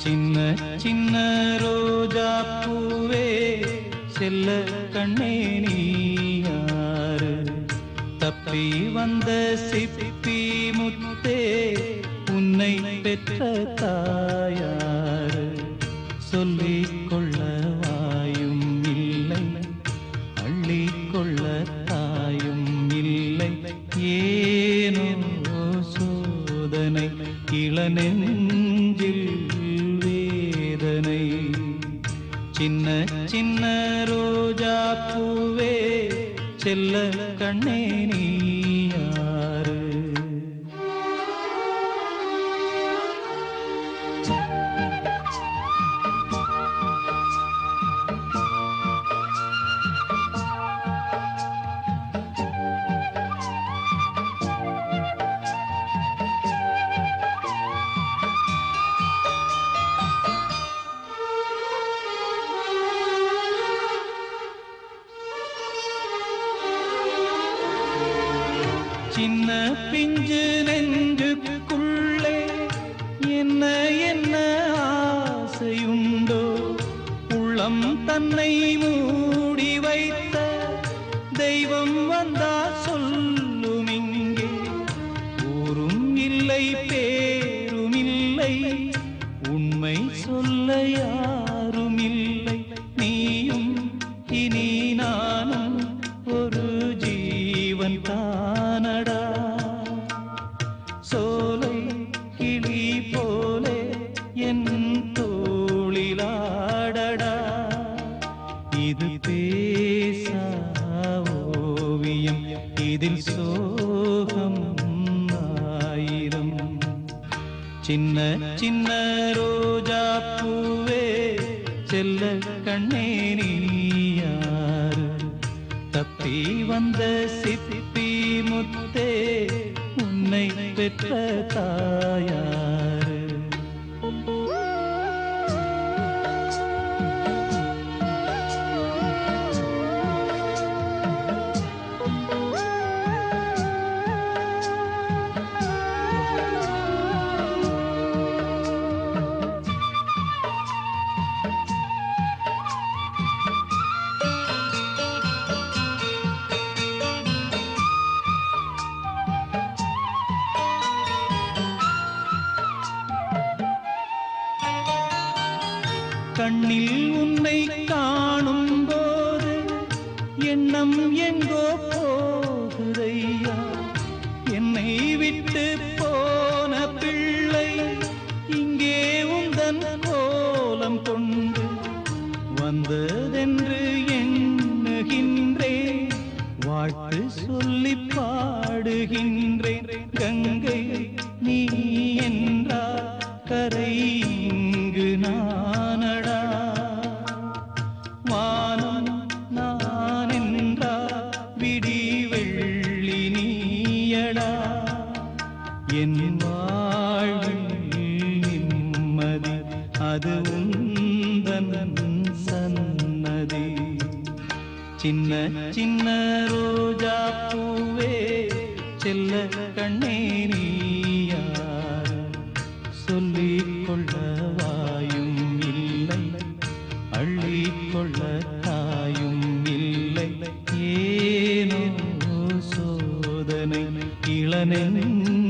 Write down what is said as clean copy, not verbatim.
சின்ன சின்ன ரோஜா பூவே செல்ல கண்ணே நீ யாரு? தப்பி வந்த சிப்பி முத்தே உன்னை பெற்ற தாயாரு? சொல்லிக் கொள்ள வாயும் இல்லை, அள்ளிக் கொள்ள தாயும் இல்லை. ஏனோ சோதனை இளநெஞ்சில் வேதனை. சின்ன சின்ன ரோஜா பூவே செல்ல கண்ணே நீ யாரு? சின்ன பிஞ்சு நெஞ்சுக்குள்ளே என்ன என்ன ஆசையுண்டோ? உள்ளம் தன்னை மூடி வைத்த தெய்வம் வந்தா சொல்லும் இங்கே. ஊரும் இல்லை பேரும் இல்லை, உண்மை சொல்ல யாரும் இல்லை. நீயும் இனி நானும் ஒரு ஜீவன் தானடா. சோலை கிளி போலே என் தோளிலாடடா. இது பேசா ஓவியம், இதில் சோகம் ஆயிரம். சின்ன சின்ன ரோஜா பூவே செல்ல கண்ணே நீ யாரு? தப்பி வந்த சிப்பி முத்தே உன்னை பெற்ற தாயாரு? கண்ணில் உன்னை காணும் போது எண்ணம் எங்கோ போகுதையா. என்னை விட்டு போன பிள்ளை இங்கே உந்தன் கோலம் கொண்டு வந்ததென்று எண்ணுகின்றேன். வாழ்த்து சொல்லி பாடுகின்றேன். கங்கை நீ என்றால் கரை இங்கு நானடா. வானம் நான் என்றால் விடி வெள்ளி நீயடா. என் வாழ்வில் நிம்மதி அது உந்தன் சன்னதி. சின்ன சின்ன ரோஜா பூவே செல்ல கண்ணே நீ யாரு? சொல்லிக் கொள்ள வாயும் இல்லை, அள்ளிக் கொள்ள தாயும் இல்லை. ஏனோ சோதனை இளநெஞ்சில்